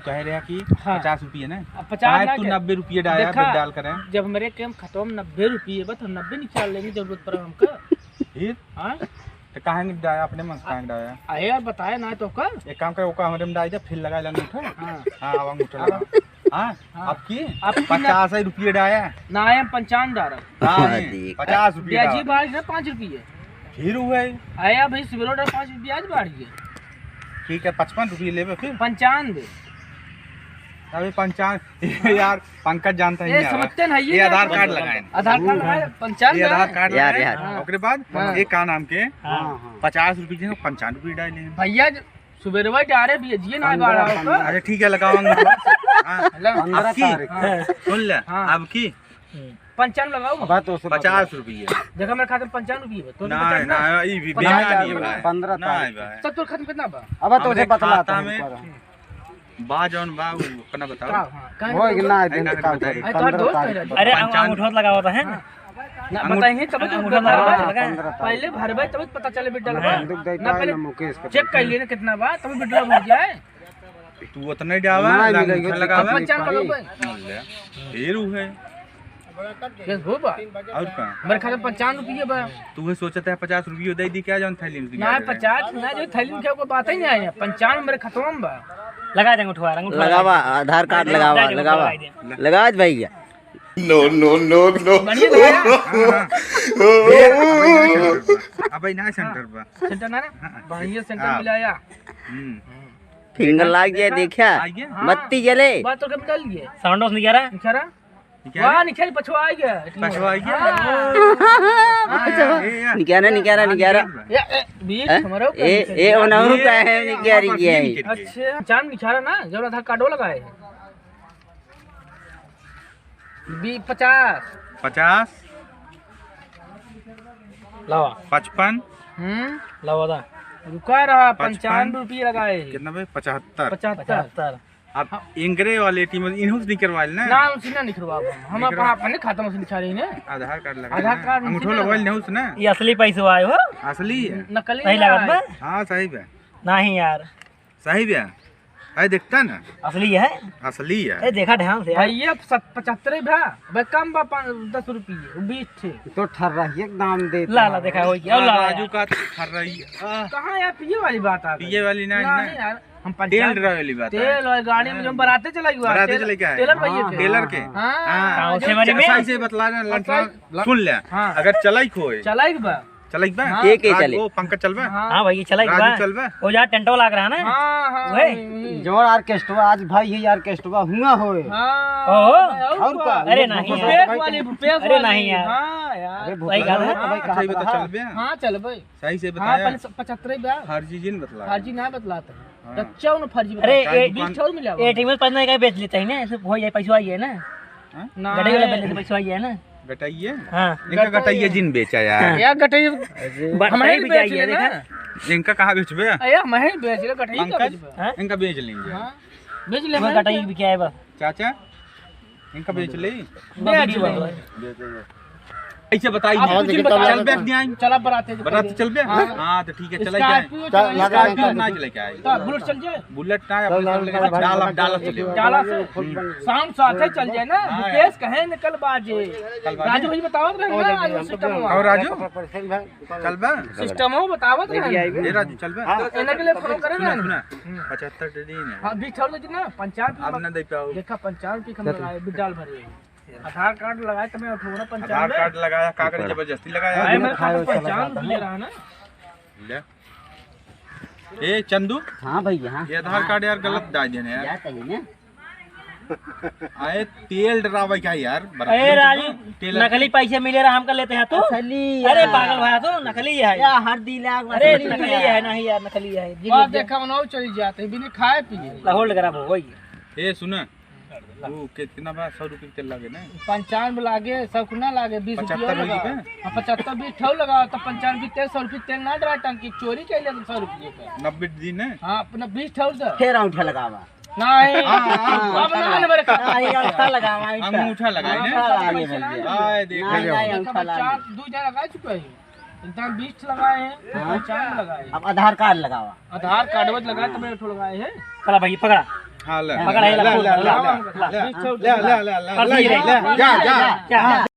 कह रहा कि हाँ। 50 रुपये ना 50 तू 90 रुपये डाल कर जब मेरे केम खत्म 90 रुपये बस हम 90 निकाल लेंगे जरूरत पर हमका फिर हाँ तो कहाँ डाया अपने मन से कहाँ डाया आए यार बताया ना तो कर एक काम कर ओका हमरे में डाल दे फिर लगा ले अंगूठा हाँ हाँ अब अंगूठा लगा हाँ हाँ। अब की अब 50 रुपये डाया ना आए 55 डारा 50 रुपये ब्याजी बाढ़ ना 5 रुपये फिर हुए आया भाई सिविलो डर 5 रुपये आज बढ़ गए ठीक है 55 रुपये ले फिर 95 अभी 55 यार पंकज जानता ये है समझते ना ये आधार कार्ड लगाए आधार कार्ड लगाए 55 ये आधार कार्ड यार, लगाए यार। ओकरे बाद हाँ। एक का नाम के हाँ 50 रुपये के 95 रुपये डाले भैया सुबह डारे भी ना बाड़ा अरे ठीक है लगाओ सुन ले हाँ। अब की 55 लगाओ 50 रुपये जगह मेरे खाते में 95 रुपये है तो ना ना ये भी बेईमानी है भाई 15 ना भाई सब तो खाते में कितना बा अब तो हमरे बतलाता खाता है में बा जौन बा वो अपना बताओ वो एक ना दिन ना, का बताइए। 15 तारीख अरे अंगूठा लगा हुआ है ना बताएंगे तब तो अंगूठा लगा पहले भरबे तब पता चले बिड्डा लगा बंदूक देता ना है पहले ना मुकेश का चेक कर लिए ना कितना बा तब बिड्डा भर जाए तू उतना ही डावा ना, अंगूठा मिलेगा, लगावा 55 लगाओ फिर वो है ये हो बा और का मेरे खाते में 55 रुपये बा तू है सोचता है 50 रुपये दे दी क्या जौन थैली में ना 50 ना जो थैली में कोई बात ही नहीं आई 95 मेरे खत्म में बा लगा देंगे अंगूठा लगावा आधार कार्ड लगावा लगावा लगा भैया बढ़िया लगाया अब ना सेंटर पर सेंटर ना बढ़िया सेंटर मिलाया फिंगर लाग गया देखा आइए बत्ती जले बात तो कब डाल लिए साउंड ऑफ नहीं कह रहा निखरा क्या वाह निखल पछवा आ गया पछवा आ गया? निकारा निकारा निकारा बीच हैं? हमारा ए ओनहु का है निकारी गया है अच्छा चांद निखारा ना जब आधार कार्डो लगाए हैं 50 50 लावा 55 लावा था रुका रहा 55 55 रुपये लगाए कितना भाई 75 75 अब इंगरे वाले टीम इन्हों से नहीं करवा ना ना उसी ना निखरवा हम अपने खाता में से निखा रही ने आधार कार्ड लगा आधार कार्ड अंगूठो उसी लगवाइल नहीं उसने ये असली पैसे आए हो असली है नकली सही लागत बा हाँ सही है नहीं यार सही है अरे देखता ना असली है असली है ए देखा ध्यान से यार भैया 75 भा भाई कम बा 10 रुपये 20 थे तो ठर रही दाम दे ला ला देखा हो गया ला राजू का कर रही है कहाँ यार पिए वाली बात आ गई पिए वाली ना नहीं यार हम तेल 50 ड्रा वाली बात है तेल और गाड़ी में जो बराते चला गया बराते चले क्या है? टेलर भैया थे टेलर के हाँ उसे वाली में सही से बतला ना लड़का सुन ले हाँ। अगर चलाई खोए चला ही बा चलाई बा हाँ। एक ही चले वो पंकज चलबा हाँ भाई चला राजू चलबा वो यार टेंटो लग रहा है ना हाँ हाँ वही। जो ऑर्केस्ट्रा आज भाई ये ऑर्केस्ट्रा हुआ होए हाँ ओहो। और का अरे नहीं बुपेक वाली बुपेक अरे वाली नहीं यार। हाँ यार अरे सही गल है। भाई सही बता कहा चलबे हाँ चल भाई सही से हाँ बताया पहले 75 बा हर चीज इन बतला फर्जी ना बतलाता हाँ। है बच्चा उन्हें फर्जी अरे ए- 20 ठोर मिला एटीएम में पैसा का बेच लेते हैं ना ऐसे हो जाए पैसा आई है ना हाँ? ना गड़े वाला बेचने से पैसा आई है ना गटाइए हाँ इनका गटाइए जिन बेचा यार यार गठई बट हमें भी बेच चाहिए लेना देखा इनका कहाँ बेचबे अया मैं बेच ले गठई का पंकज बेच हाँ? इनका बेच लेंगे हां बेच ले वो मैं कटाई भी क्या है बस चाचा इनका बेच ले बेच ले ऐसे बताइए आप कुछ भी बता चल बैठ दिया चला बराते बरात चल बे हाँ। हाँ तो ठीक है चला जाए स्कॉर्पियो स्कॉर्पियो ना चले क्या तो बुलेट चल जाए बुलेट ना अपने डाला डाला चले डाला से शाम साथे चल जाए ना हाँ, मुकेश कहे निकल बाजे बाजे। राजू भाई बतावत रहे ना राजू सिस्टम और राजू चल बे सिस्टम हो बतावत रहे ए राजू चल बे इन्हें के लिए फोन करे सुना ना सुना 75 दिन है हां 20 ठोर ना 50 अब ना दे पाओ देखा 55 रुपये कम लगाए बिडाल भरे आधार कार्ड लगाए तो मैं उठोना 55 आधार कार्ड लगाया कागज जबरदस्ती लगाया आए मेरे खाते 55 रुपये रहा ना ले ए चंदू हां भैया हां ये आधार कार्ड यार गलत डाल दिया यार क्या चाहिए ना आए तेल डरावा क्या यार अरे राजू नकली पैसे मिले रहा हमका लेते हैं तो असली अरे पागल भाई तो नकली है या हर दिलाग अरे नकली है नहीं यार नकली है और देखा बनाओ चली जाते बिना खाए पिए होल्ड करा वो वही ए सुना वो कितना बा 100 रुपए तेल लगे ना 95 लागे सब ना लागे 20 रुपये 75 लगा रुपये? 75 20 ठो लगाओ तो 95 तेल 100 रुपये तेल ना डरा टंकी चोरी कर ले 100 रुपये का 90 दिन है हाँ अपना 20 ठो दे फिर अंगूठा लगावा नहीं हाँ, अब ना मेरे नहीं अंगूठा लगावा अंगूठा लगाए ना आगे भैया आए देख नहीं नहीं अंगूठा लगा 2 जगह लगा चुके हैं इंसान 20 लगाए हैं 95 लगाए हैं अब आधार कार्ड लगावा आधार कार्ड लगाए तो मेरे ठो लगाए हैं चला भाई पकड़ा हाँ ले पकड़ है, ले ले ले ले ला, ले ले ले ले ले ले जा जा क्या